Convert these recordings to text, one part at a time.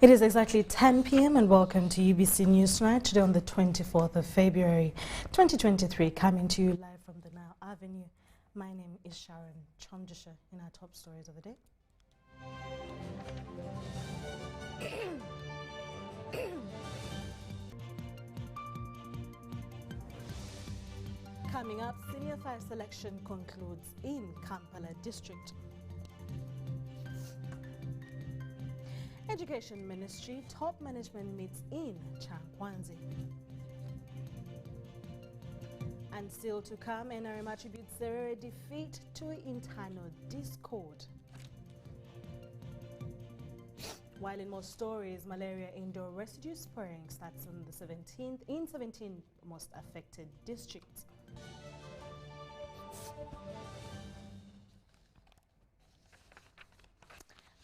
It is exactly 10 p.m. and welcome to UBC News Tonight, today on the 24th of February 2023, coming to you live from the Nile Avenue. My name is Sharon Kyomugishai. In our top stories of the day. Coming up, Senior 5 selection concludes in Kampala District. Education Ministry top management meets in Changwanzi. And still to come, NRM attributes Serere defeat to internal discord. While in more stories, malaria indoor residue spraying starts on the 17th in 17 most affected districts.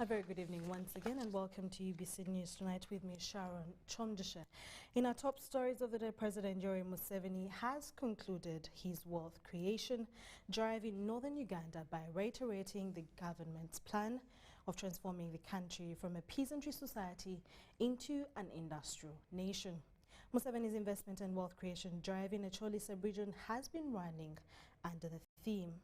A very good evening once again and welcome to UBC News Tonight with me, Sharon Kyomugishai. In our top stories of the day, President Yoweri Museveni has concluded his wealth creation drive in northern Uganda by reiterating the government's plan of transforming the country from a peasantry society into an industrial nation. Museveni's investment and wealth creation drive in a Acholi sub-region has been running under the theme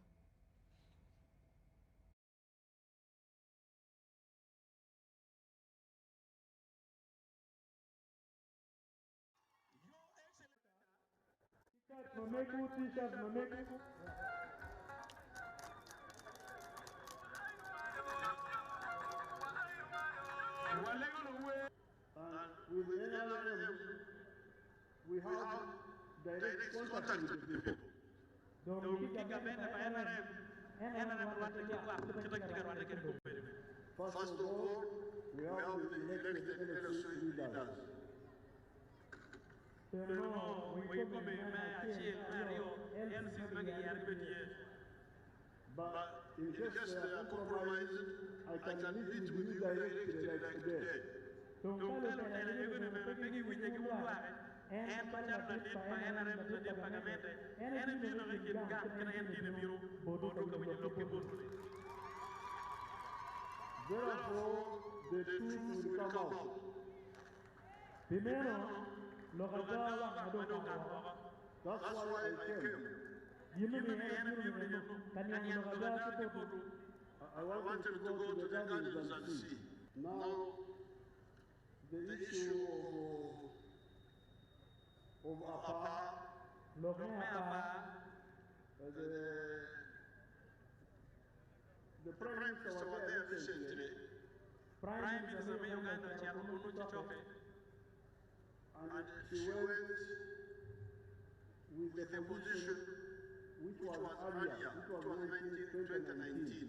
with NRM, we have direct contact with the people. First of all, we have the elected LSU leaders. But in case they are compromised, I can leave it with you directly like today. Therefore, the truth will come out. That's why I came. I wanted to go to the gardens and see. Now, the issue of APA, the Prime Minister was there recently. And she went with the position which was earlier, which was 2019.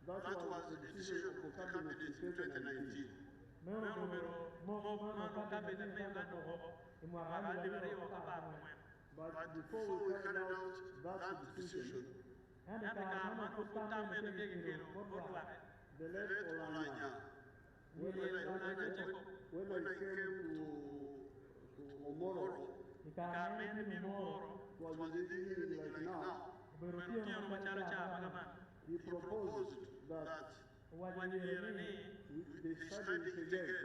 That was the decision of the cabinet in 2019. But before we carried out that decision, the late Olanya, when I came to Omoro, it was in the evening like now. He proposed that they studied it again.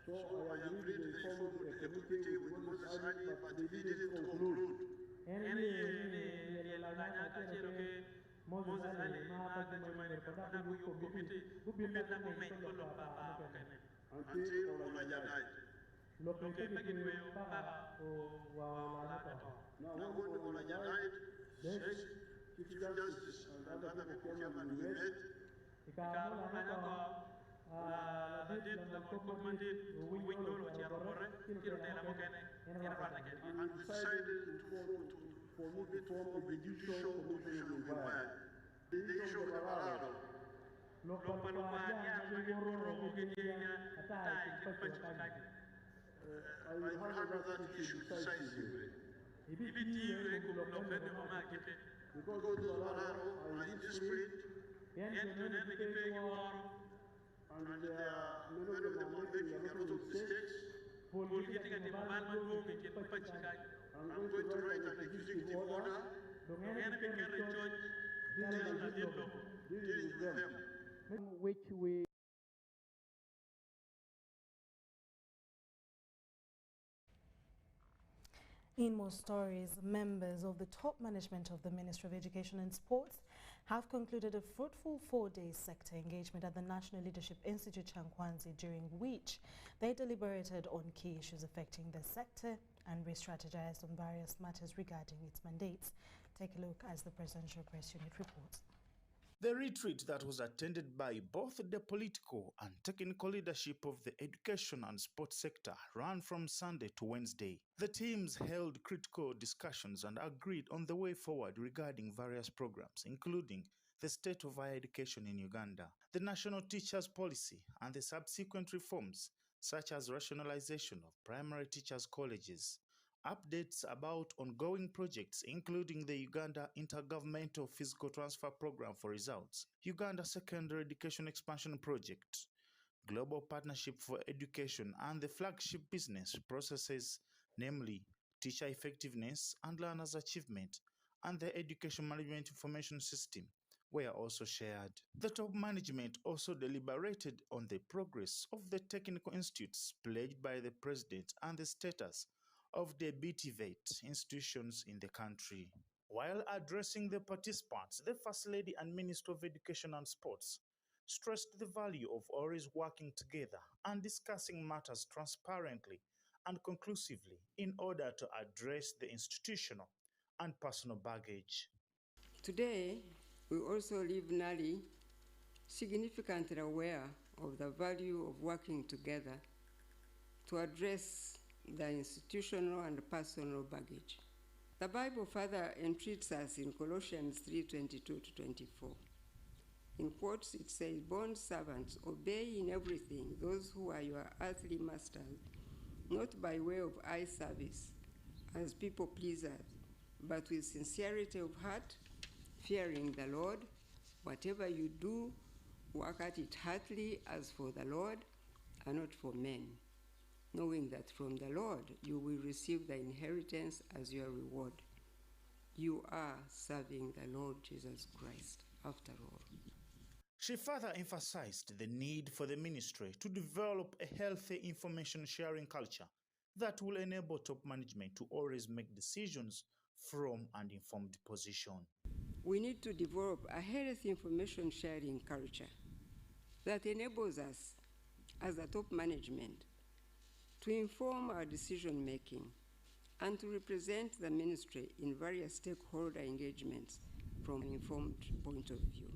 So I agreed they formed a committee with Moses Ali, but they didn't conclude. Until Olanya died. Now when Olanya died, Chief Justice and other people came and we met. And decided for me to form a judicial commission of inquiry. The issue of the Barado. I will handle that issue decisively. Because those Barado are indisciplined, and they are, many of them are making a lot of mistakes. I'm going to write an executive order dealing with them. Which we In more stories, members of the top management of the Ministry of Education and Sports have concluded a fruitful 4-day sector engagement at the National Leadership Institute Chankwanzi, during which they deliberated on key issues affecting the sector and re-strategized on various matters regarding its mandates. Take a look as the Presidential Press Unit reports. The retreat that was attended by both the political and technical leadership of the education and sports sector ran from Sunday to Wednesday. The teams held critical discussions and agreed on the way forward regarding various programs, including the state of higher education in Uganda, the national teachers policy, and the subsequent reforms, such as rationalization of primary teachers' colleges, updates about ongoing projects including the Uganda Intergovernmental Physical Transfer Program for Results, Uganda Secondary Education Expansion Project, Global Partnership for Education, and the flagship business processes, namely Teacher Effectiveness and Learners' Achievement, and the Education Management Information System, were also shared. The top management also deliberated on the progress of the technical institutes pledged by the President and the status of the BTVET institutions in the country. While addressing the participants, the First Lady and Minister of Education and Sports stressed the value of always working together and discussing matters transparently and conclusively in order to address the institutional and personal baggage. Today, we also live nearly significantly aware of the value of working together to address the institutional and personal baggage. The Bible further entreats us in Colossians 3:22-24. In quotes, it says, "Bond servants, obey in everything those who are your earthly masters, not by way of eye service, as people pleasers, but with sincerity of heart, fearing the Lord. Whatever you do, work at it heartily as for the Lord and not for men, knowing that from the Lord you will receive the inheritance as your reward. You are serving the Lord Jesus Christ, after all." She further emphasized the need for the ministry to develop a healthy information sharing culture that will enable top management to always make decisions from an informed position. We need to develop a healthy information sharing culture that enables us, as the top management, to inform our decision making and to represent the ministry in various stakeholder engagements from an informed point of view.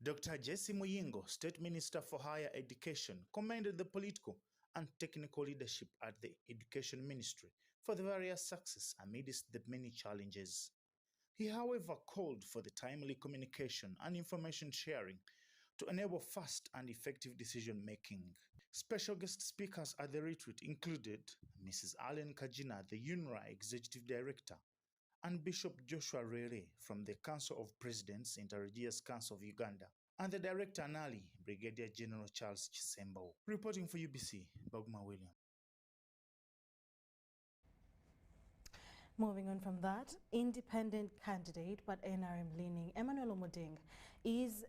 Dr. Jesse Muyingo, State Minister for Higher Education, commended the political and technical leadership at the Education Ministry for the various success amidst the many challenges. He, however, called for the timely communication and information sharing to enable fast and effective decision-making. Special guest speakers at the retreat included Mrs. Allen Kajina, the UNRA Executive Director, and Bishop Joshua Rere from the Council of Presidents, Interreligious Council of Uganda, and the Director Nali, Brigadier General Charles Chisembo. Reporting for UBC, Bogma William. Moving on from that, independent candidate but NRM-leaning Emmanuel Omoding is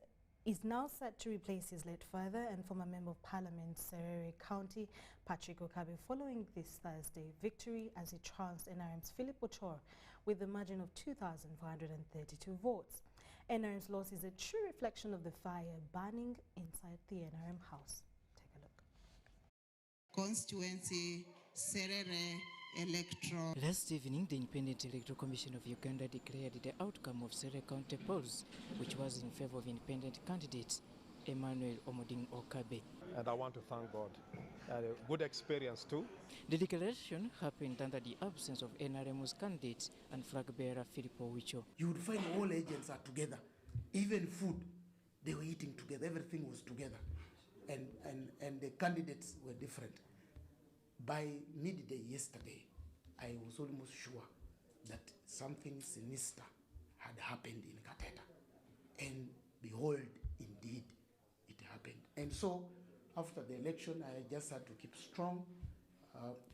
now set to replace his late father and former Member of Parliament, Serere County, Patrick Okabe, following this Thursday victory as he trounced NRM's Philip Ochoa with a margin of 2,432 votes. NRM's loss is a true reflection of the fire burning inside the NRM house. Take a look. Constituency, Serere Electoral. Last evening, the Independent Electoral Commission of Uganda declared the outcome of Serere County polls, which was in favor of independent candidate Emmanuel Omoding Okabe. And I want to thank God. I had a good experience too. The declaration happened under the absence of NRM's candidate and flag bearer Philip Owicho. You would find all agents are together. Even food, they were eating together. Everything was together. And the candidates were different. By midday yesterday, I was almost sure that something sinister had happened in Kateta. And behold, indeed, it happened. And so, after the election, I just had to keep strong,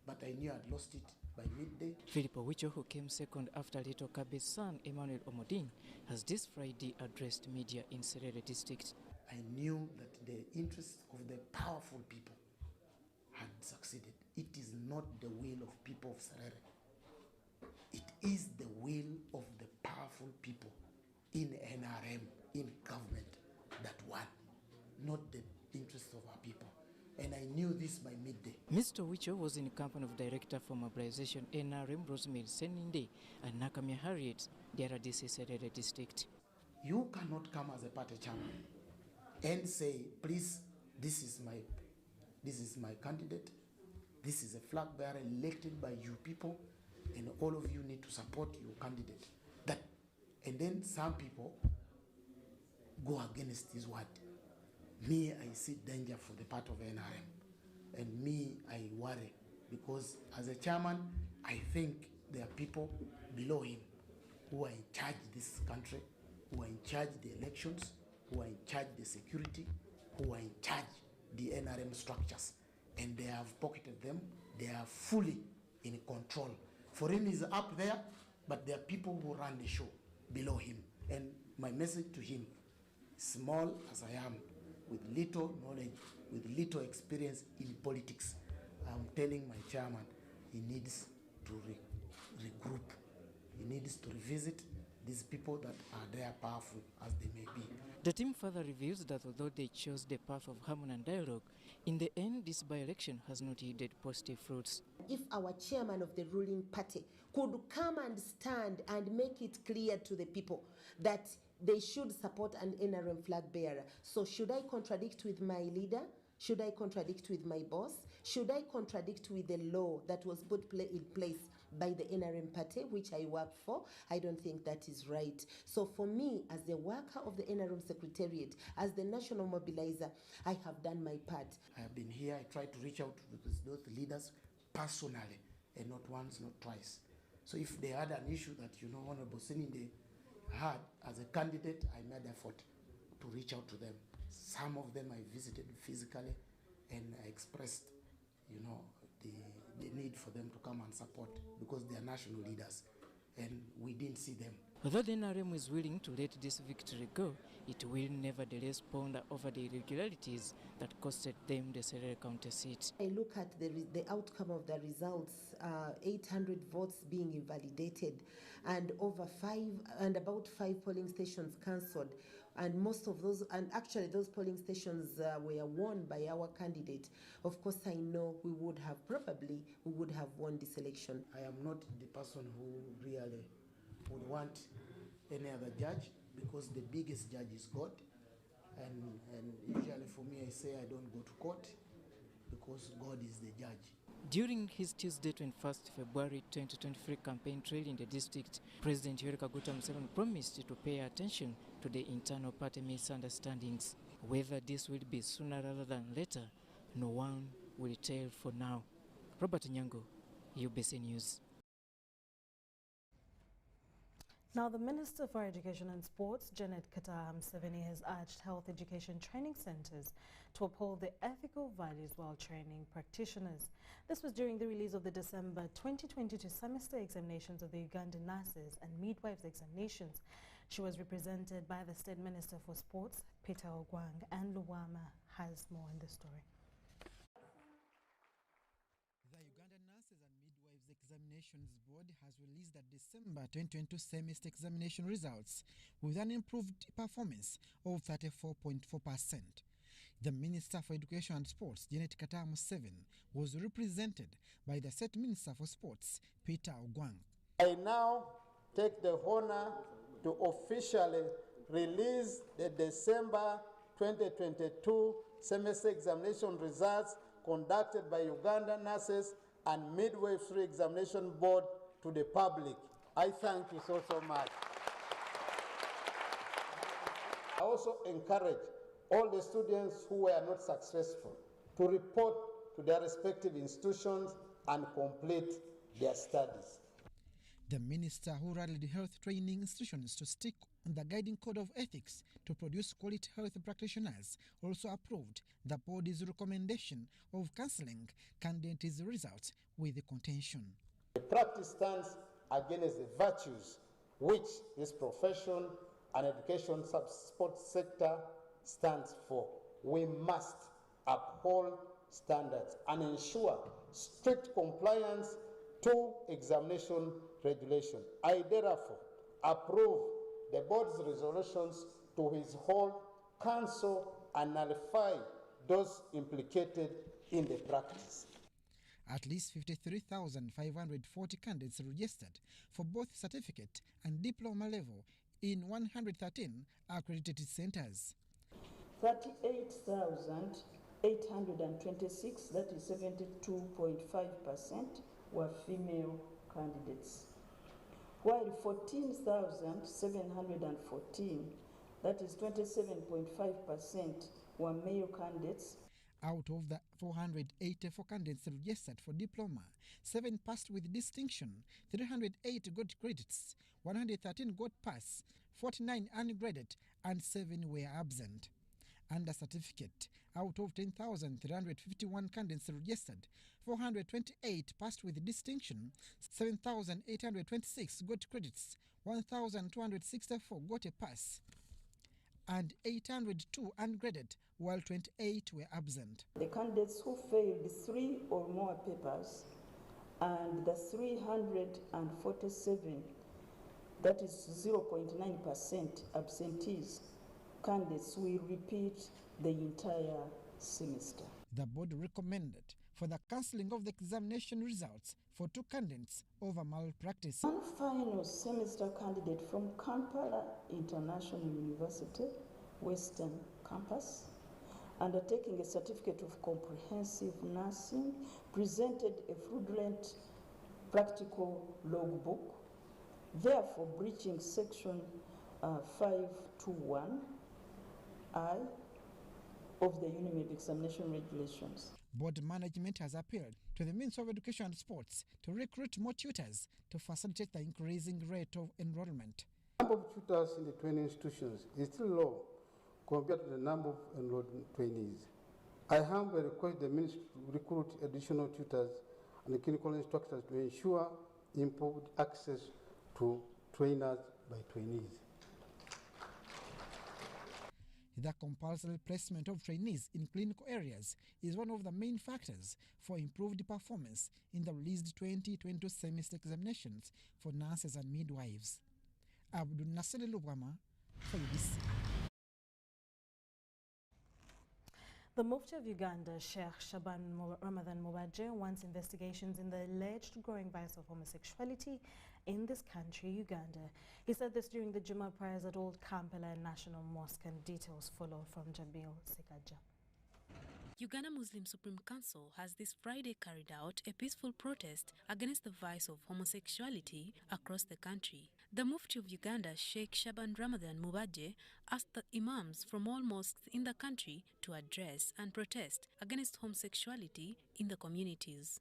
but I knew I'd lost it. by midday. Philip Owicho, who came second after Little Kabe's son Emmanuel Omoding, has this Friday addressed media in Serere district. I knew that the interests of the powerful people had succeeded. It is not the will of people of Serere. It is the will of the powerful people in NRM, in government, that won, not the interests of our people. And I knew this by midday. Mr. Owicho was in company of Director for Mobilization NRM Rosemary Seninde and Nakamia Harriet, the RDC Serere district. You cannot come as a party chairman and say, please, this is my candidate, this is a flag bearer elected by you people, and all of you need to support your candidate. And then some people go against his word. Me, I see danger for the part of NRM. And me, I worry, because as a chairman, I think there are people below him who are in charge of this country, who are in charge of the elections, who are in charge of the security, who are in charge of the NRM structures. And they have pocketed them. They are fully in control. For him, he's up there, but there are people who run the show below him. And my message to him, small as I am, with little knowledge, with little experience in politics, I'm telling my chairman, he needs to regroup. He needs to revisit these people that are there, powerful as they may be. The team further reveals that although they chose the path of harmony and dialogue, in the end this by-election has not yielded positive fruits. If our chairman of the ruling party could come and stand and make it clear to the people that they should support an NRM flag bearer. So should I contradict with my leader? Should I contradict with my boss? Should I contradict with the law that was put in place by the NRM party, which I work for? I don't think that is right. So for me, as the worker of the NRM Secretariat, as the national mobilizer, I have done my part. I have been here. I tried to reach out to those leaders personally, and not once, not twice. So if they had an issue that, Honorable Seninde had as a candidate, I made effort to reach out to them. Some of them I visited physically, and I expressed, the need for them to come and support, because they are national leaders, and we didn't see them. Although the NRM is willing to let this victory go, it will nevertheless ponder over the irregularities that costed them the Serere County seat. I look at the outcome of the results, 800 votes being invalidated, and about 5 polling stations cancelled. And most of those, and actually those polling stations were won by our candidate. Of course, I know we would have won this election. I am not the person who really would want any other judge, because the biggest judge is God. And usually for me, I say I don't go to court, because God is the judge. During his Tuesday 21st February 2023 campaign trail in the district, President Yoweri Kaguta Museveni promised to pay attention to the internal party misunderstandings. Whether this will be sooner rather than later, no one will tell for now. Robert Nyango, UBC News. Now, the Minister for Education and Sports, Janet Museveni, has urged health education training centres to uphold the ethical values while training practitioners. This was during the release of the December 2022 semester examinations of the Ugandan nurses and midwives examinations. She was represented by the State Minister for Sports, Peter Ogwang, and Luwama has more in the story. Examinations Board has released the December 2022 semester examination results with an improved performance of 34.4%. The Minister for Education and Sports, Janet Museveni, was represented by the State Minister for Sports, Peter Ogwang. I now take the honor to officially release the December 2022 semester examination results conducted by Ugandan nurses and Midwifery Examination Board to the public. I thank you so much. I also encourage all the students who were not successful to report to their respective institutions and complete their studies. The minister, who rallied health training institutions to stick on the guiding code of ethics to produce quality health practitioners, also approved the body's recommendation of cancelling candidates' results with contention. The practice stands against the virtues which this profession and education sports sector stands for. We must uphold standards and ensure strict compliance to examination regulation. I therefore approve the board's resolutions to his whole council and nullify those implicated in the practice. At least 53,540 candidates registered for both certificate and diploma level in 113 accredited centers. 38,826, that is 72.5%, were female candidates, while 14,714, that is 27.5%, were male candidates. Out of the 484 candidates registered for diploma, 7 passed with distinction, 308 got credits, 113 got pass, 49 ungraded, and 7 were absent. Under certificate, out of 10,351 candidates registered, 428 passed with distinction, 7,826 got credits, 1,264 got a pass, and 802 ungraded, while 28 were absent. The candidates who failed 3 or more papers and the 347, that is 0.9% absentees, candidates will repeat the entire semester. The board recommended for the cancelling of the examination results for 2 candidates over malpractice. One final semester candidate from Kampala International University, Western Campus, undertaking a certificate of comprehensive nursing, presented a fraudulent practical logbook, therefore breaching section 521I of the UNIMED examination regulations. Board management has appealed to the Ministry of Education and Sports to recruit more tutors to facilitate the increasing rate of enrollment. The number of tutors in the training institutions is still low compared to the number of enrolled trainees. I humbly request the Ministry to recruit additional tutors and clinical instructors to ensure improved access to trainers by trainees. The compulsory placement of trainees in clinical areas is one of the main factors for improved performance in the released 2022 semester examinations for nurses and midwives. Abdul Nasser Lubwama for UBC. The Mufti of Uganda, Sheikh Shaban Ramadan Mubaje, wants investigations in the alleged growing vice of homosexuality in this country, Uganda. He said this during the Jummah prayers at Old Kampala National Mosque, and details follow from Jamil Sikaja. Uganda Muslim Supreme Council has this Friday carried out a peaceful protest against the vice of homosexuality across the country. The Mufti of Uganda, Sheikh Shaban Ramadan Mubaje, asked the imams from all mosques in the country to address and protest against homosexuality in the communities.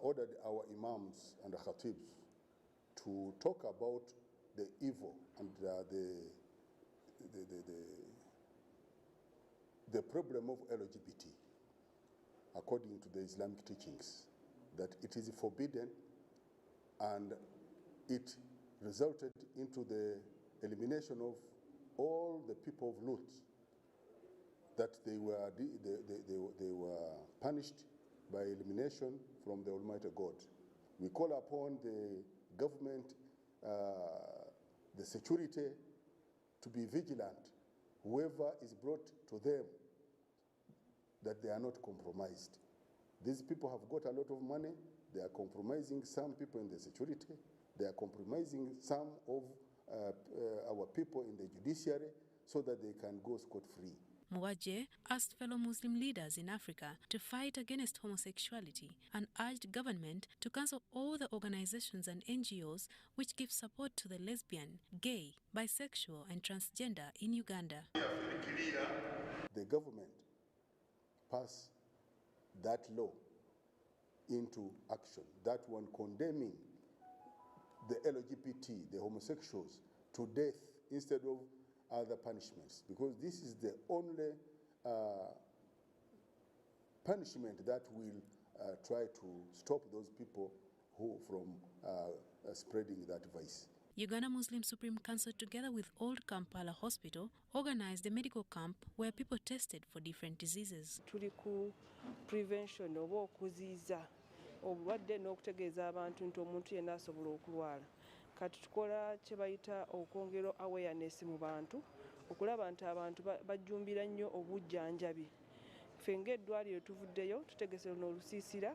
Ordered our imams and the khatibs to talk about the evil and the problem of LGBT according to the Islamic teachings, that it is forbidden and it resulted into the elimination of all the people of Lut, that they were punished by elimination from the Almighty God. We call upon the government, the security, to be vigilant. Whoever is brought to them, that they are not compromised. These people have got a lot of money. They are compromising some people in the security. They are compromising some of our people in the judiciary so that they can go scot-free. Mubaje asked fellow Muslim leaders in Africa to fight against homosexuality and urged government to cancel all the organizations and NGOs which give support to the lesbian, gay, bisexual and transgender in Uganda. The government passed that law into action, that one condemning the LGBT, the homosexuals, to death instead of other punishments, because this is the only punishment that will try to stop those people who from spreading that vice. Uganda Muslim Supreme Council, together with Old Kampala Hospital, organized a medical camp where people tested for different diseases. Tuli ku prevention oba okuziiza obulwadde n'okutegeeza abantu nti omuntu yenna asobola okulwala. Kati tukola kye bayita okwongera awareness mu bantu, okulaba nti abantu bajjumbira nnyo obujjanjabi. Ffe ng'eddwaliro tuvuddeyo tutegese luno olusiisira,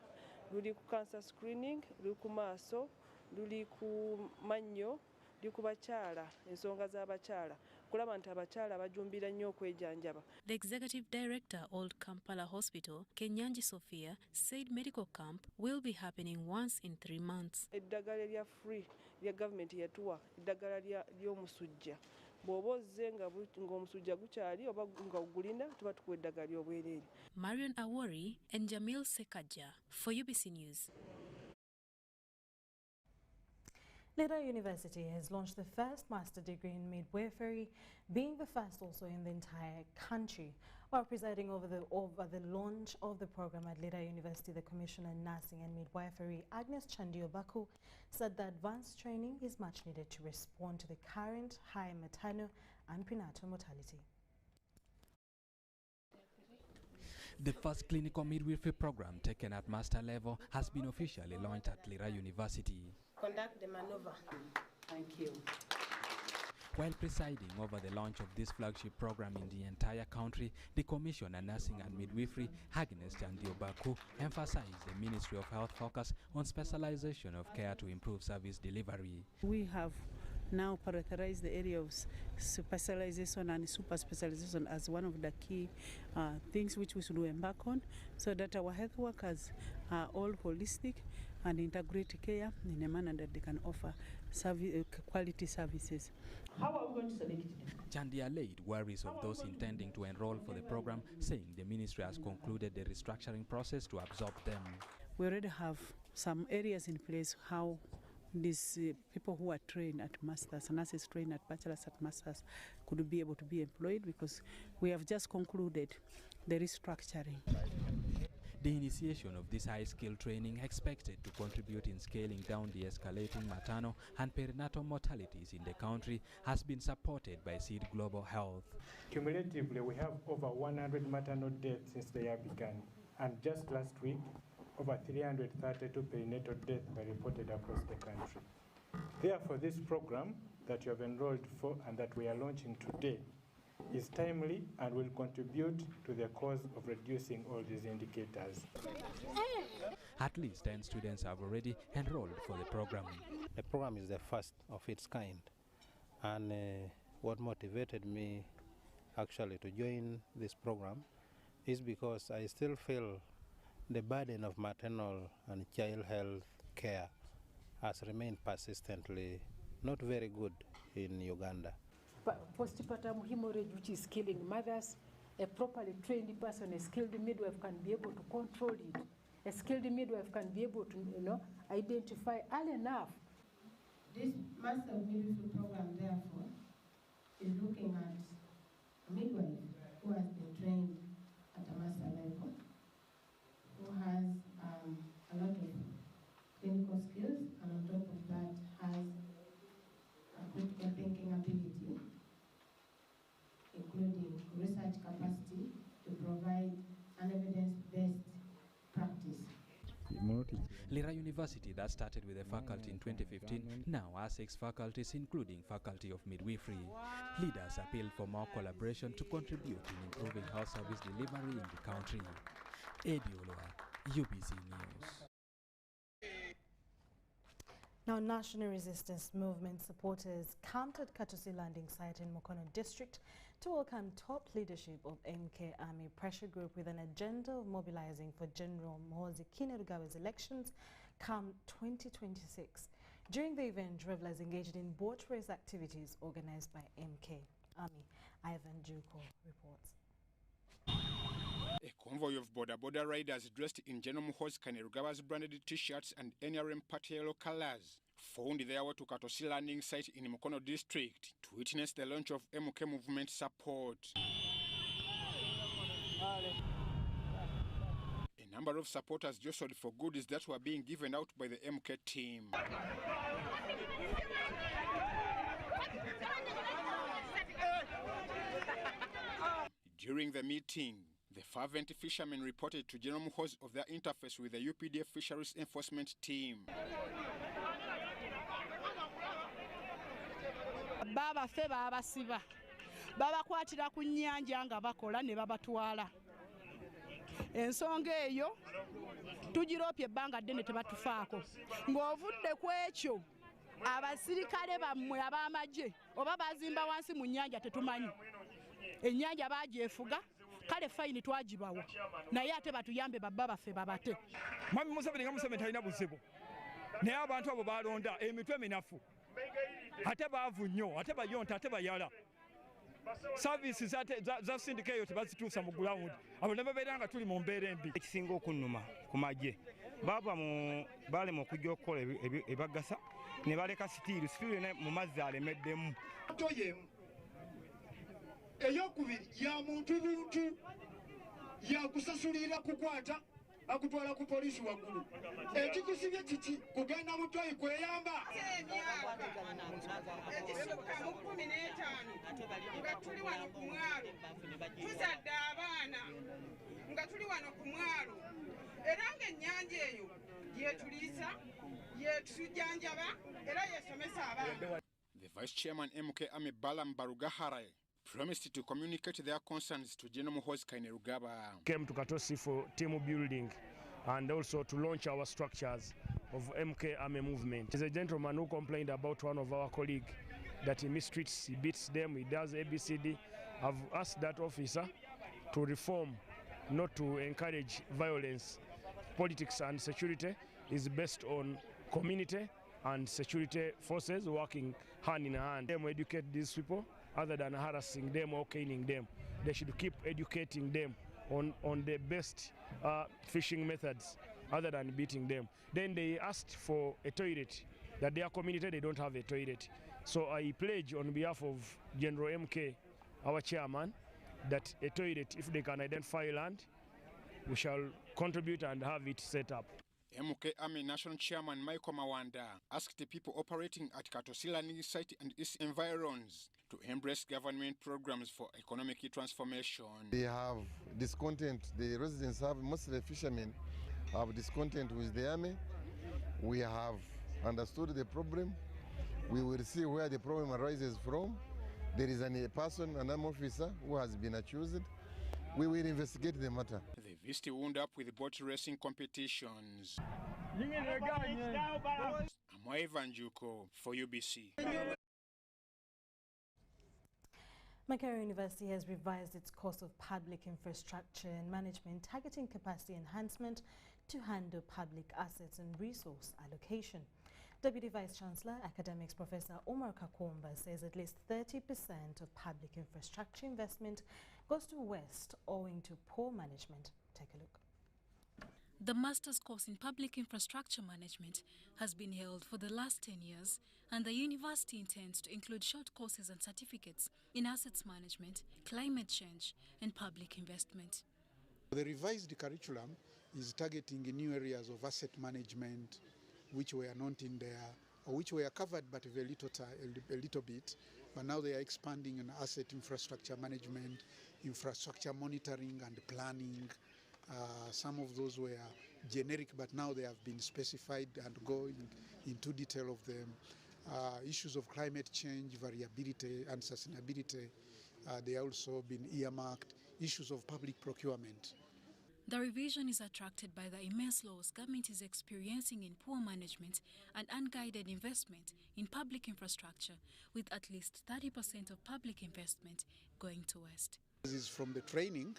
luli ku cancer screening, luli ku maaso, luli ku mannyo, luli ku bakyala, ensonga z'abakyala. Kulaba nti abakyala bajjumbira nnyo okwejanjaba. The executive director, Old Kampala Hospital, Kenyanji Sophia, said medical camp will be happening once in 3 months. Eddagala lya free lya government yatuwa, eddagala ly'omusujja. Bw'oba ozze ng'omusujja gukyali oba nga gulina, tuba tukuwa eddagala ly'obwereere. Marion Awori and Jamil Sekaja for UBC News. Leda University has launched the first master degree in midwifery, being the first also in the entire country. While presiding over the launch of the program at Leda University, the Commissioner in Nursing and Midwifery, Agnes Chandiobaku, said that advanced training is much needed to respond to the current high maternal and prenatal mortality. The first clinical midwifery program taken at master level has been officially launched at Leda University. Conduct the maneuver. Thank you. While presiding over the launch of this flagship program in the entire country, the Commissioner Nursing and Midwifery, Agnes Chandiobaku, emphasized the Ministry of Health focus on specialization of care to improve service delivery. We have now prioritized the area of specialization and super specialization as one of the key things which we should embark on, so that our health workers are all holistic and integrate care in a manner that they can offer quality services. How are we going to select them? Chandia laid worries of those intending to enroll for the program, saying the ministry has concluded the restructuring process to absorb them. We already have some areas in place how these people who are trained at masters, nurses trained at bachelors at masters, could be able to be employed, because we have just concluded the restructuring. The initiation of this high-skill training expected to contribute in scaling down the escalating maternal and perinatal mortalities in the country has been supported by Seed Global Health. Cumulatively, we have over 100 maternal deaths since the year began, and just last week, over 332 perinatal deaths were reported across the country. Therefore, this program that you have enrolled for and that we are launching today is timely and will contribute to the cause of reducing all these indicators. At least 10 students have already enrolled for the program. The program is the first of its kind, and what motivated me actually to join this program is because I still feel the burden of maternal and child health care has remained persistently not very good in Uganda. Postpartum hemorrhage, which is killing mothers, a properly trained person, a skilled midwife can be able to control it. A skilled midwife can be able to, identify early enough. This master midwifery program, therefore, is looking at a midwife who has been trained at a master level, who has a lot of clinical skills, and on top of that has a critical thinking ability, including research capacity to provide an evidence-based practice. Leda University, that started with a faculty in 2015, now has 6 faculties, including Faculty of Midwifery. Leaders appealed for more collaboration to contribute in improving health service delivery in the country. Eddie Olua, UBC News. Now, National Resistance Movement supporters camped at Katusi landing site in Mukono district to welcome top leadership of MK Army Pressure Group with an agenda of mobilizing for General Muhoozi Kainerugab's elections come 2026. During the event, revelers engaged in boat race activities organized by MK Army. Ivan Juko reports. A convoy of border riders dressed in General Muhoozi Kainerugab's branded T-shirts and NRM party yellow colors found their way to Katosi landing site in Mukono district to witness the launch of MK movement support. A number of supporters jostled for goodies that were being given out by the MK team. During the meeting, the fervent fishermen reported to General Muhoozi of their interface with the UPDF Fisheries Enforcement Team. Baba feba abasiba baba kwatira ku nnyanja nga bakola ne babatwala ensonga eyo tugiroopye ebbanga ddene tebatufaako ng'ovudde ku ekyo abasirikale bammwe ab'amagye oba bazimba wansi mu nnyanja tetumanyi ennyanja bagyefuga kale fayini twagibawa naye ate batuyambe babba baffe babate Mwami Museveni nga Museveni talina buzibu naye abantu abo balonda emitwe minafu ate baavu nnyo ate bayonta ate bayala services za sindikeeyo tebazituusa mu ground abo ne babeera nga tuli mu mbeera embi. Ekisinga okunnuma ku magye balema okujja okukola ebagasa ne baleka sitiiru mu mazzi alemeddemu. Eyokubiri ya muntu buntu yakusasulira kukwata akutwala ku polisi waggulu ekikusibye kiki kugenda mu toyi kweyamba ekisukka mu 15 nga tuli wano ku mwalo tuzadde abaana nga tuli wano ku mwalo era ng'ennyanja eyo yetuliisa yetujjanjaba era yesomesa abaana. The Vice Chairman MK Ame Balam Barugahara promised to communicate their concerns to General Muhoozi Kainerugaba. Came to Katosi for team building and also to launch our structures of MK Army movement. There's a gentleman who complained about one of our colleagues that he mistreats, he beats them, he does ABCD. I've asked that officer to reform, not to encourage violence. Politics and security is based on community and security forces working hand in hand. They educate these people other than harassing them or caning them. They should keep educating them on the best fishing methods other than beating them. Then they asked for a toilet, that their community, they don't have a toilet. So I pledge on behalf of General MK, our chairman, that a toilet, if they can identify land, we shall contribute and have it set up. MK Army National Chairman Michael Mawanda asked the people operating at Katosi landing site and its environs to embrace government programs for economic transformation. They have discontent, the residents have, mostly fishermen, have discontent with the army. We have understood the problem. We will see where the problem arises from. There is a person, an army officer, who has been accused. We will investigate the matter. The Vista wound up with boat racing competitions. Amwa Evanjuko for UBC. Makerere University has revised its course of public infrastructure and management, targeting capacity enhancement to handle public assets and resource allocation. Deputy Vice-Chancellor, Academics Professor Omar Kakwomba says at least 30% of public infrastructure investment goes to waste owing to poor management. Take a look. The Master's course in Public Infrastructure Management has been held for the last 10 years, and the university intends to include short courses and certificates in assets management, climate change, and public investment. The revised curriculum is targeting new areas of asset management which were not in there, or which were covered but a little bit, but now they are expanding on asset infrastructure management, infrastructure monitoring and planning. Some of those were generic, but now they have been specified and going into detail of them. Issues of climate change, variability and sustainability, they have also been earmarked. Issues of public procurement. The revision is attracted by the immense loss government is experiencing in poor management and unguided investment in public infrastructure, with at least 30% of public investment going to waste. This is from the training,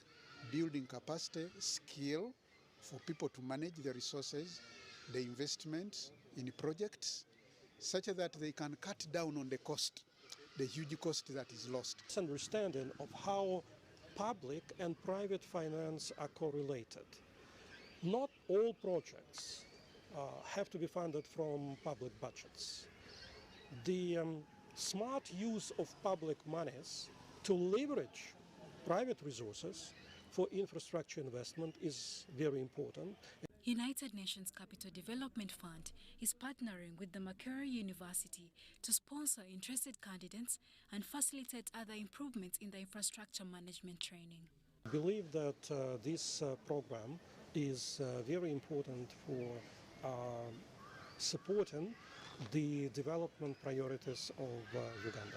building capacity, skill for people to manage the resources, the investments in projects, such that they can cut down on the cost, the huge cost that is lost. It's understanding of how public and private finance are correlated. Not all projects have to be funded from public budgets. The smart use of public monies to leverage private resources for infrastructure investment is very important. United Nations Capital Development Fund is partnering with the Makerere University to sponsor interested candidates and facilitate other improvements in the infrastructure management training. I believe that this program is very important for supporting the development priorities of Uganda.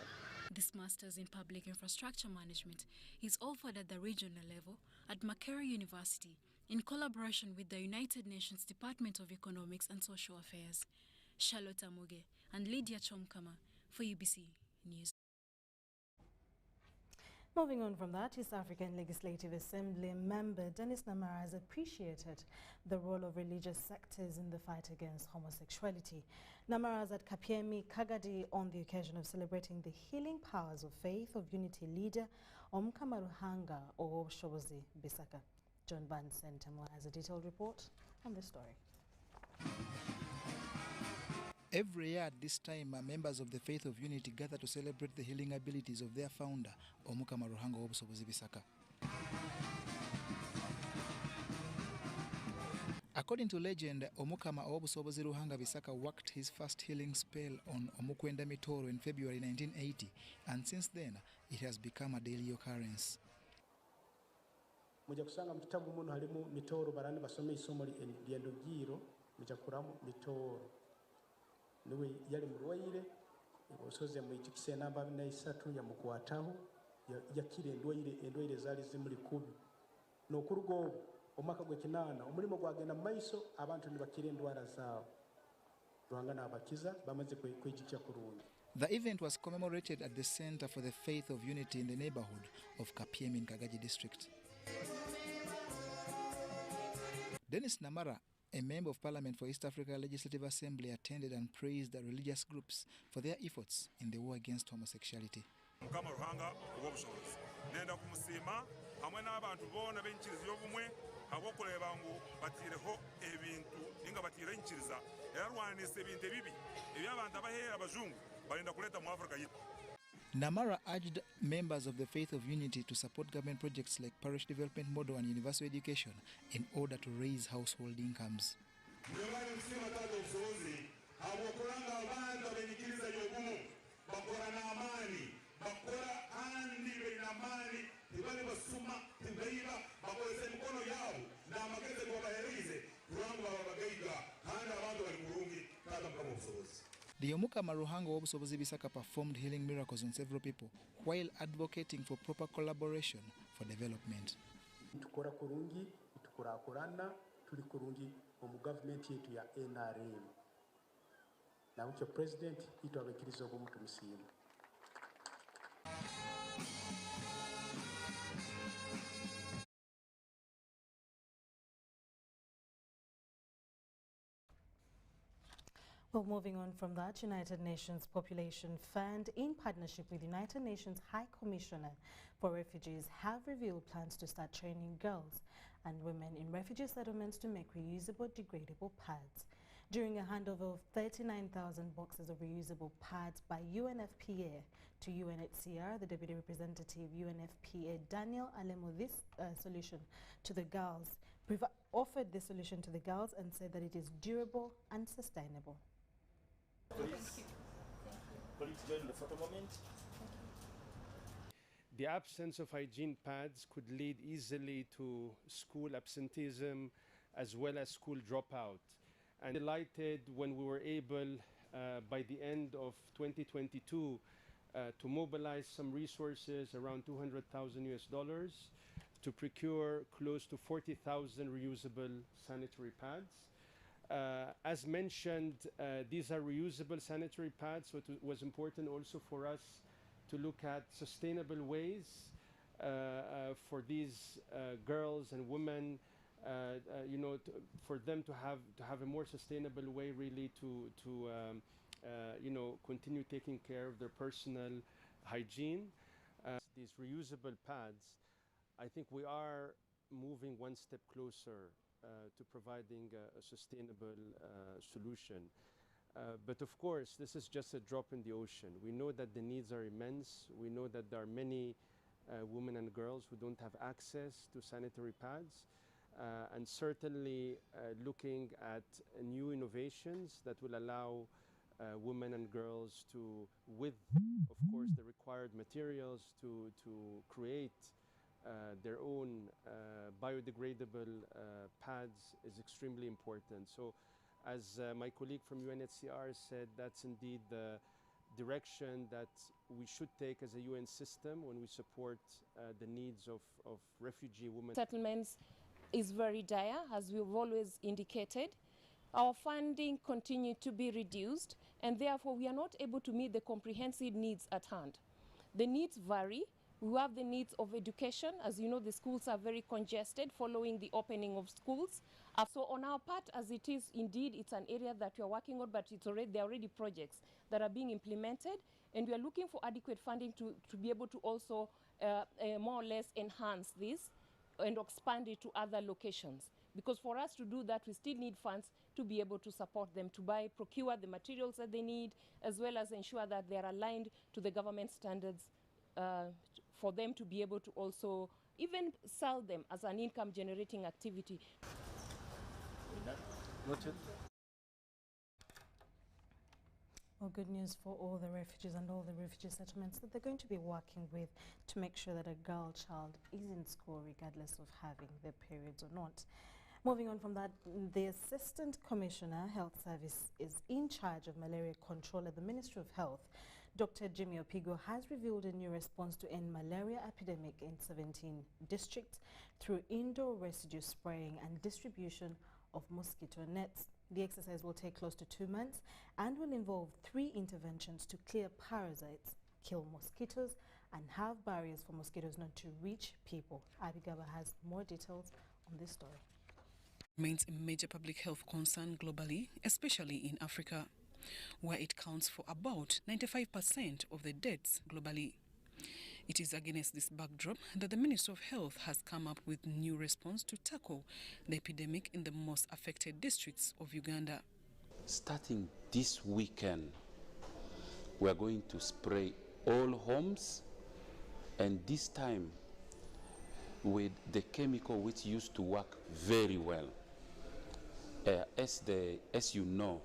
This Masters in Public Infrastructure Management is offered at the regional level at Makerere University in collaboration with the United Nations Department of Economics and Social Affairs. Charlotte Amuge and Lydia Chomkama for UBC News. Moving on from that, East African Legislative Assembly member Dennis Namara has appreciated the role of religious sectors in the fight against homosexuality. Namara was at Kapiemi, Kagadi on the occasion of celebrating the healing powers of faith of Unity leader Omukama Ruhanga Obushobozi Bisaka. John Van Sentemo has a detailed report on this story. Every year at this time, members of the Faith of Unity gather to celebrate the healing abilities of their founder, Omukama Ruhanga Obushobozi Bisaka. According to legend, Omukama Obushobozi Ruhanga Bisaka worked his first healing spell on Omukwenda Mitoro in February 1980, and since then, it has become a daily occurrence. Mujja kusanga mu kitabu muno halimu Mitoro barani basome isomo ly'endogiro mujja kuramu Mitoro niwe yali mulwaire obusoze mu ikise namba 23 yamukwataho yakire endwaire zali zimuli kubi n'okuruga obwo omwaka gw'ekinana omulimo gwagenda mu maiso abantu nibakira endwara zaabo Ruhanga n'abakiza bamaze kwejikya kurungi. The event was commemorated at the Center for the Faith of Unity in the neighborhood of Kapiemi in Kagaji district. Dennis Namara, a member of Parliament for East Africa Legislative Assembly, attended and praised the religious groups for their efforts in the war against homosexuality. Omukama Ruhanga Obushobozi nenda kumusima hamwe n'abantu bona b'enkiriza y'obumwe abokuleba ngu batireho ebintu ninga batire enkiriza yarwanise ebintu ebibi eby'abantu abaheera abazungu balenda kuleta mu Africa yitu. Namara urged members of the Faith of Unity to support government projects like parish development model and universal education in order to raise household incomes. The Omukama Ruhanga Obushobozi Bisaka performed healing miracles on several people while advocating for proper collaboration for development. Tukora kurungi, tukurakurana, tuli kurungi mu government yetu ya NRM. Na ucho president ito abekirizo obumuntu musima. Well, moving on from that, United Nations Population Fund, in partnership with United Nations High Commissioner for Refugees, have revealed plans to start training girls and women in refugee settlements to make reusable, degradable pads. During a handover of 39,000 boxes of reusable pads by UNFPA to UNHCR, the Deputy Representative UNFPA Daniel Alemo offered this solution to the girls and said that it is durable and sustainable. Please join the photo moment. The absence of hygiene pads could lead easily to school absenteeism as well as school dropout. And delighted when we were able, by the end of 2022, to mobilize some resources around $200,000 to procure close to 40,000 reusable sanitary pads. As mentioned, these are reusable sanitary pads, so it was important also for us to look at sustainable ways for these girls and women, for them to have a more sustainable way, really, to continue taking care of their personal hygiene. These reusable pads, I think we are moving one step closer to providing a sustainable solution. But of course, this is just a drop in the ocean. We know that the needs are immense. We know that there are many women and girls who don't have access to sanitary pads. And certainly looking at new innovations that will allow women and girls to, with, of course, the required materials to create their own biodegradable pads is extremely important. So as my colleague from UNHCR said, that's indeed the direction that we should take as a UN system when we support the needs of refugee women. Settlements is very dire, as we've always indicated. Our funding continued to be reduced, and therefore we are not able to meet the comprehensive needs at hand. The needs vary. We have the needs of education. As you know, the schools are very congested following the opening of schools. So on our part, as it is, indeed, it's an area that we are working on, but there are already projects that are being implemented, and we are looking for adequate funding to be able to also more or less enhance this and expand it to other locations. Because for us to do that, we still need funds to be able to support them, to procure the materials that they need, as well as ensure that they are aligned to the government standards for them to be able to also even sell them as an income-generating activity. Well, good news for all the refugees and all the refugee settlements that they're going to be working with to make sure that a girl child is in school regardless of having their periods or not. Moving on from that, the Assistant Commissioner, Health Service, is in charge of malaria control at the Ministry of Health. Dr. Jimmy Opigo has revealed a new response to end malaria epidemic in 17 districts through indoor residue spraying and distribution of mosquito nets. The exercise will take close to 2 months and will involve 3 interventions to clear parasites, kill mosquitoes, and have barriers for mosquitoes not to reach people. Abigaba has more details on this story. Remains a major public health concern globally, especially in Africa, where it counts for about 95% of the deaths globally. It is against this backdrop that the Ministry of Health has come up with new response to tackle the epidemic in the most affected districts of Uganda. Starting this weekend, we are going to spray all homes, and this time with the chemical which used to work very well. As you know,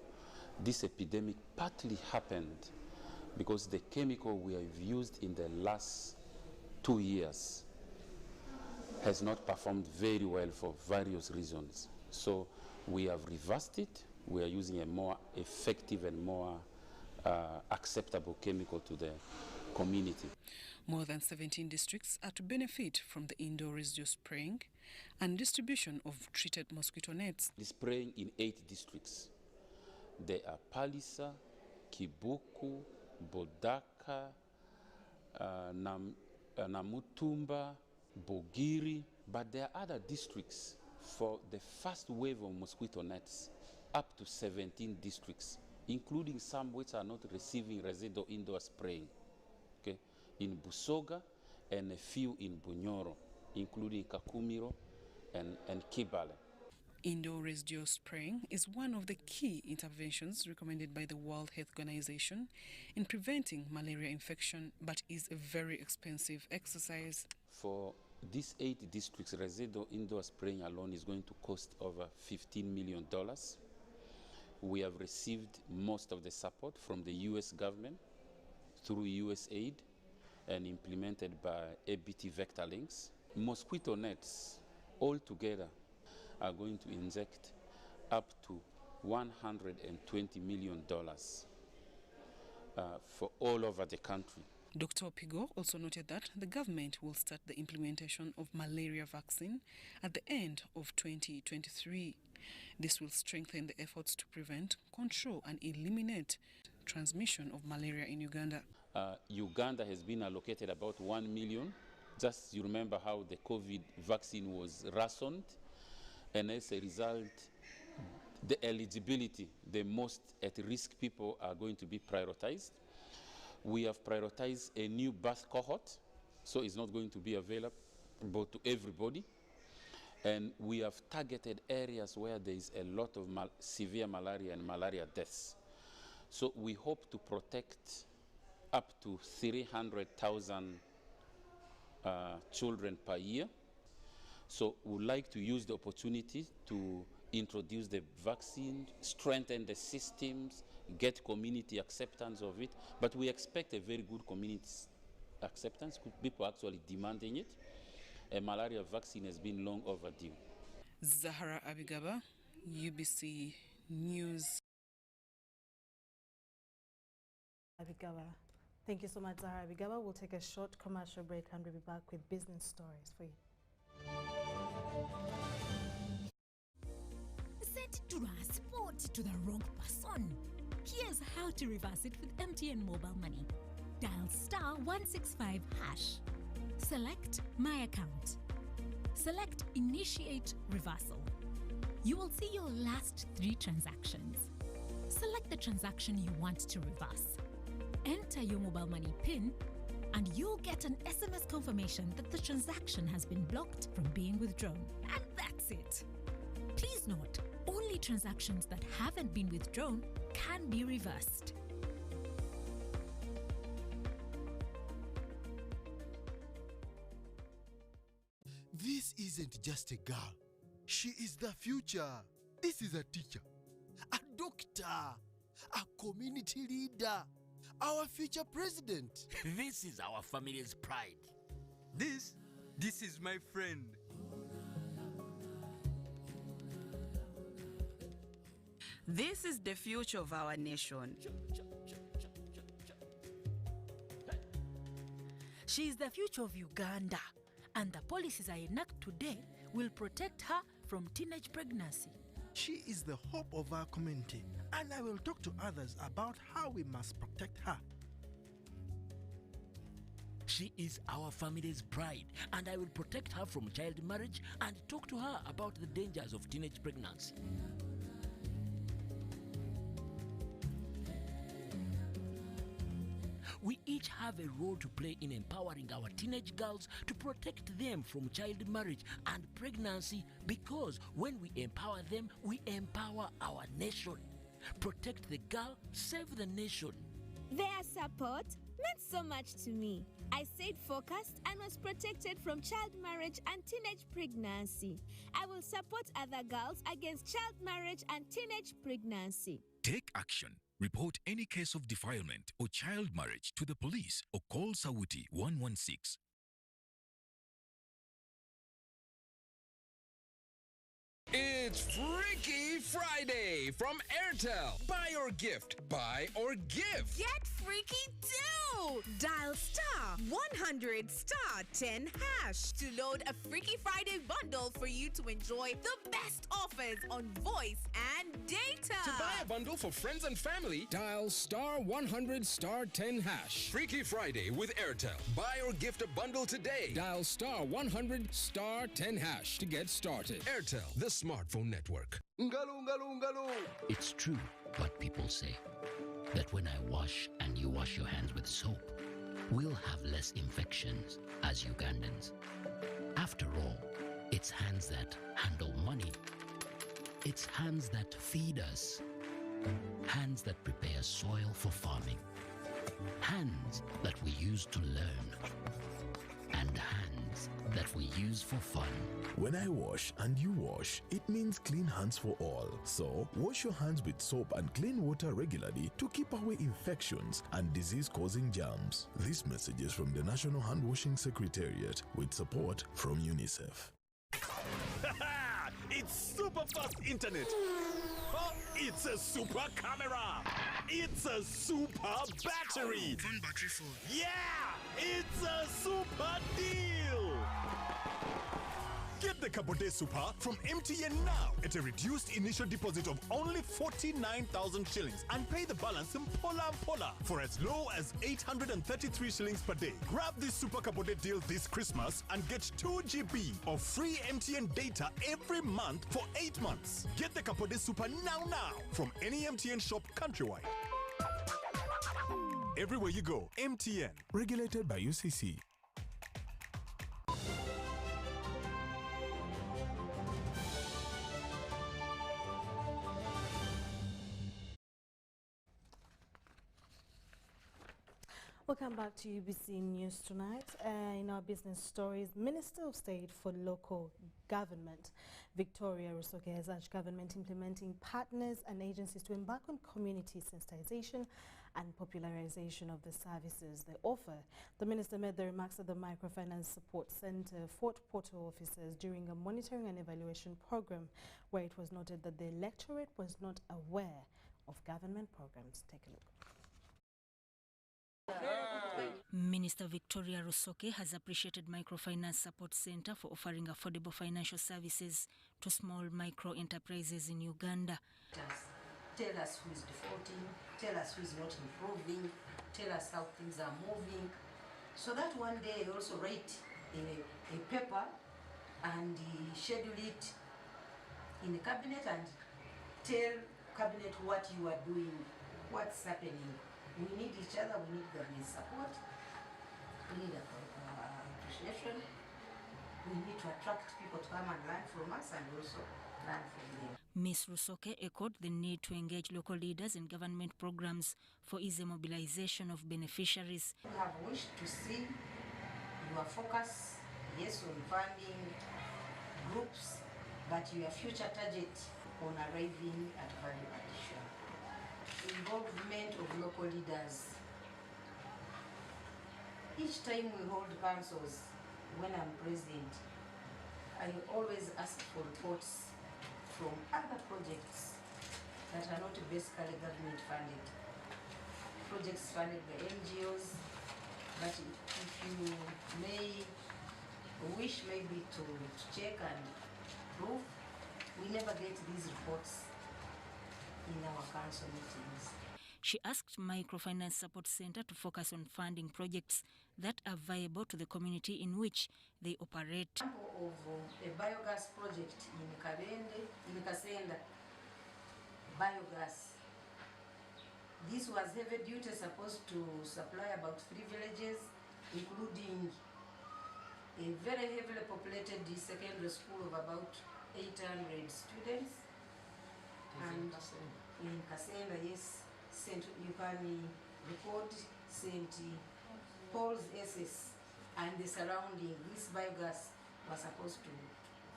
this epidemic partly happened because the chemical we have used in the last 2 years has not performed very well for various reasons. So we have reversed it. We are using a more effective and more acceptable chemical to the community. More than 17 districts are to benefit from the indoor residue spraying and distribution of treated mosquito nets. The spraying in 8 districts. They are Palisa, Kibuku, Bodaka, Namutumba, Bogiri, but there are other districts for the first wave of mosquito nets, up to 17 districts, including some which are not receiving residual indoor spraying. Okay? In Busoga and a few in Bunyoro, including Kakumiro and Kibale. Indoor residue spraying is one of the key interventions recommended by the World Health Organization in preventing malaria infection, but is a very expensive exercise. For these 8 districts, residual indoor spraying alone is going to cost over $15 million. We have received most of the support from the US government through USAID and implemented by ABT Vector Links. Mosquito nets altogether are going to inject up to $120 million for all over the country. Dr. Opigo also noted that the government will start the implementation of malaria vaccine at the end of 2023. This will strengthen the efforts to prevent, control and eliminate transmission of malaria in Uganda. Uganda has been allocated about 1 million. Just you remember how the COVID vaccine was rationed, and as a result, the eligibility, the most at-risk people are going to be prioritized. We have prioritized a new birth cohort, so it's not going to be available to everybody. And we have targeted areas where there is a lot of severe malaria and malaria deaths. So we hope to protect up to 300,000 children per year. So we would like to use the opportunity to introduce the vaccine, strengthen the systems, get community acceptance of it. But we expect a very good community acceptance, people actually demanding it. A malaria vaccine has been long overdue. Zahara Abigaba, UBC News. Abigaba. Thank you so much, Zahara Abigaba. We'll take a short commercial break and we'll be back with business stories for you. Send transport to the wrong person. Here's how to reverse it with MTN Mobile Money. Dial *165#. Select My Account. Select Initiate Reversal. You will see your last 3 transactions. Select the transaction you want to reverse. Enter your mobile money PIN and you'll get an SMS confirmation that the transaction has been blocked from being withdrawn. And that's it. Please note, only transactions that haven't been withdrawn can be reversed. This isn't just a girl. She is the future. This is a teacher, a doctor, a community leader, our future president. This is our family's pride. This is my friend. This is the future of our nation. She is the future of Uganda, and the policies I enact today will protect her from teenage pregnancy. She is the hope of our community, and I will talk to others about how we must protect her. She is our family's pride, and I will protect her from child marriage and talk to her about the dangers of teenage pregnancy. We each have a role to play in empowering our teenage girls to protect them from child marriage and pregnancy, because when we empower them, we empower our nation. Protect the girl, save the nation. Their support meant so much to me. I stayed focused and was protected from child marriage and teenage pregnancy. I will support other girls against child marriage and teenage pregnancy. Take action. Report any case of defilement or child marriage to the police or call Sawuti 116. It's Freaky Friday from Airtel. Buy or gift. Buy or give. Get freaky too! Dial *100*10# to load a Freaky Friday bundle for you to enjoy the best offers on voice and data. To buy a bundle for friends and family, dial *100*10#. Freaky Friday with Airtel. Buy or gift a bundle today. Dial *100*10# to get started. Airtel, the smartphone network. It's true what people say, that when I wash and you wash your hands with soap, we'll have less infections as Ugandans. After all, it's hands that handle money. It's hands that feed us. Hands that prepare soil for farming. Hands that we use to learn. And hands that we use for fun. When I wash and you wash, it means clean hands for all. So, wash your hands with soap and clean water regularly to keep away infections and disease-causing germs. This message is from the National Hand Washing Secretariat with support from UNICEF. It's super fast internet. Oh, it's a super camera. It's a super battery. Phone battery full. Yeah, it's a super deal. Get the Capote Super from MTN now at a reduced initial deposit of only 49,000 shillings and pay the balance in Pola for as low as 833 shillings per day. Grab this Super Capote deal this Christmas and get 2 GB of free MTN data every month for 8 months. Get the Capote Super now from any MTN shop countrywide. Everywhere you go, MTN. Regulated by UCC. Welcome back to UBC News Tonight. In our business stories, Minister of State for Local Government, Victoria Rusoke, has urged government implementing partners and agencies to embark on community sensitization and popularization of the services they offer. The minister made the remarks at the Microfinance Support Center Fort Portal offices during a monitoring and evaluation program, where it was noted that the electorate was not aware of government programs. Take a look. Minister Victoria Rusoke has appreciated Microfinance Support Center for offering affordable financial services to small micro enterprises in Uganda. Tell us who is defaulting, tell us who is not improving, tell us how things are moving, so that one day you also write in a paper and schedule it in the cabinet and tell cabinet what you are doing, what's happening. We need each other, we need government support, we need appreciation, we need to attract people to come and learn from us and also learn from them. Ms. Rusoke echoed the need to engage local leaders in government programs for easy mobilization of beneficiaries. We have wished to see your focus, yes, on funding groups, but your future target on arriving at value addition. Involvement of local leaders. Each time we hold councils, when I'm president, I always ask for reports from other projects that are not basically government funded. Projects funded by NGOs, but if you may wish maybe to check and prove, we never get these reports in our council meetings. She asked Microfinance Support Center to focus on funding projects that are viable to the community in which they operate. Example of a biogas project in Kasenda, biogas. This was heavy duty, supposed to supply about 3 villages, including a very heavily populated secondary school of about 800 students. And in Kasenda, yes, you can record St. Paul's SS and the surrounding. This biogas was supposed to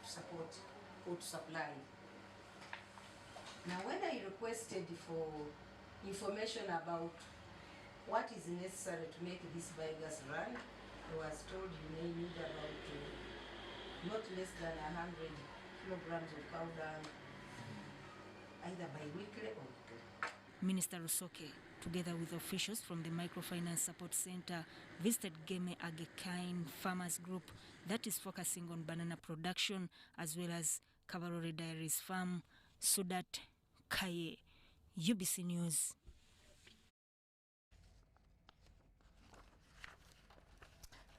support food supply. Now, when I requested for information about what is necessary to make this biogas run, I was told you may need about not less than 100 kilograms of cow dung, either bi-weekly or weekly. Minister Rusoke, together with officials from the Microfinance Support Center, visited Geme Agekain Farmers Group that is focusing on banana production, as well as Kabarore Dairies Farm. Sudat Kaye, UBC News.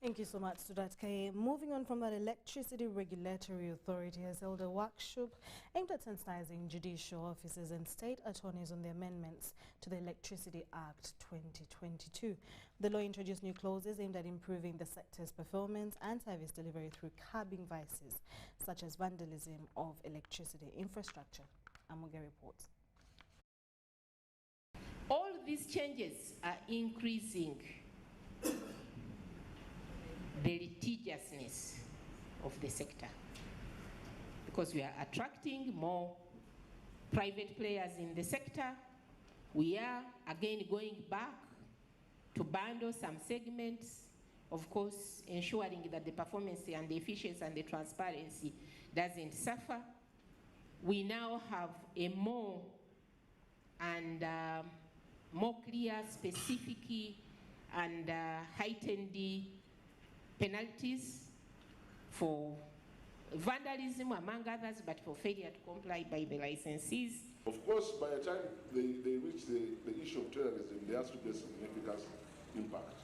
Thank you so much, Sudat Kaye. Moving on from that, Electricity Regulatory Authority has held a workshop aimed at sensitizing judicial officers and state attorneys on the amendments to the Electricity Act 2022. The law introduced new clauses aimed at improving the sector's performance and service delivery through curbing vices, such as vandalism of electricity infrastructure. Amuge reports. All these changes are increasing the litigiousness of the sector, because we are attracting more private players in the sector. We are again going back to bundle some segments, of course ensuring that the performance and the efficiency and the transparency doesn't suffer. We now have a more and more clear, specific and heightened penalties for vandalism, among others, but for failure to comply by the licensees. Of course, by the time they reach the issue of terrorism, there has to be a significant impact.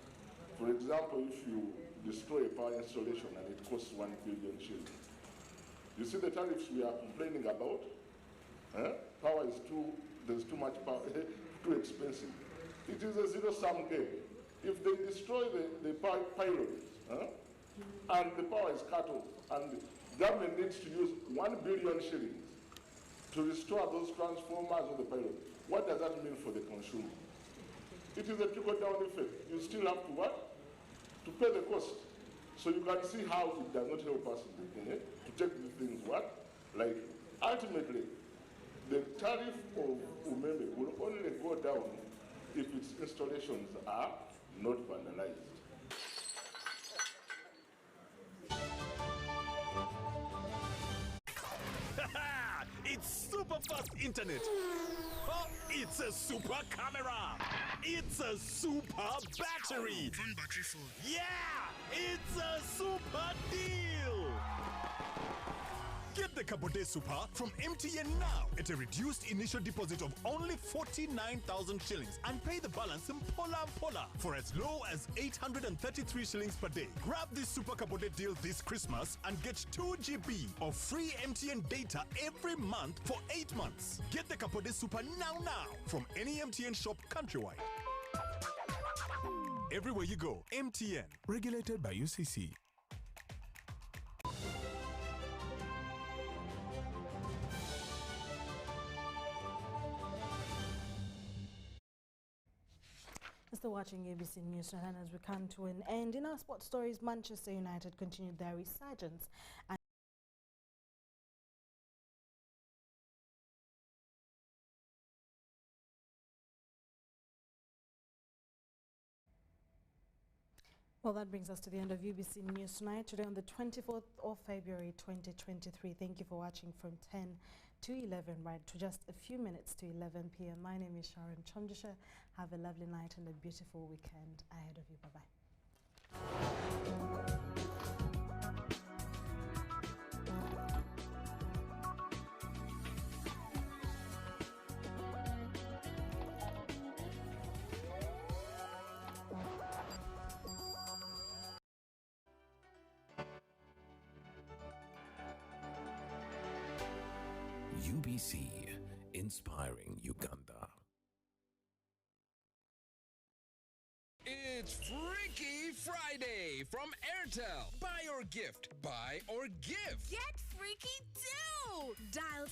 For example, if you destroy a power installation and it costs 1 billion shillings, you see the tariffs we are complaining about, power is there's too much power, too expensive. It is a zero-sum game. If they destroy the pylons, and the power is cut off, and the government needs to use 1 billion shillings to restore those transformers of the pylon, what does that mean for the consumer? it is a trickle-down effect. You still have to what? To pay the cost. So you can see how it does not help us to take the things what? Like, ultimately, the tariff of Umeme will only go down if its installations are not vandalized. It's super fast internet. Oh, it's a super camera. It's a super battery. Phone battery full. Yeah, it's a super deal. Get the Capote Super from MTN now at a reduced initial deposit of only 49,000 shillings and pay the balance in Pola for as low as 833 shillings per day. Grab this Super Capote deal this Christmas and get 2 GB of free MTN data every month for 8 months. Get the Capote Super now from any MTN shop countrywide. Everywhere you go, MTN. Regulated by UCC. Still watching ABC News, and as we come to an end, in our sports stories, Manchester United continued their resurgence and well, that brings us to the end of UBC News Tonight, today on the 24th of February 2023. Thank you for watching from 10 to 11, right to just a few minutes to 11 p.m. My name is Sharon Kyomugishai. Have a lovely night and a beautiful weekend ahead of you. Bye-bye. UBC, inspiring Uganda. It's Freaky Friday from Airtel. Buy or gift. Buy or gift. Get freaky too! Dial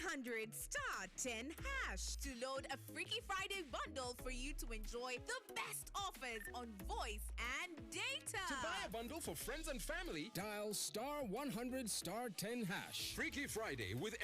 *100*10# to load a Freaky Friday bundle for you to enjoy the best offers on voice and data. To buy a bundle for friends and family, dial *100*10#. Freaky Friday with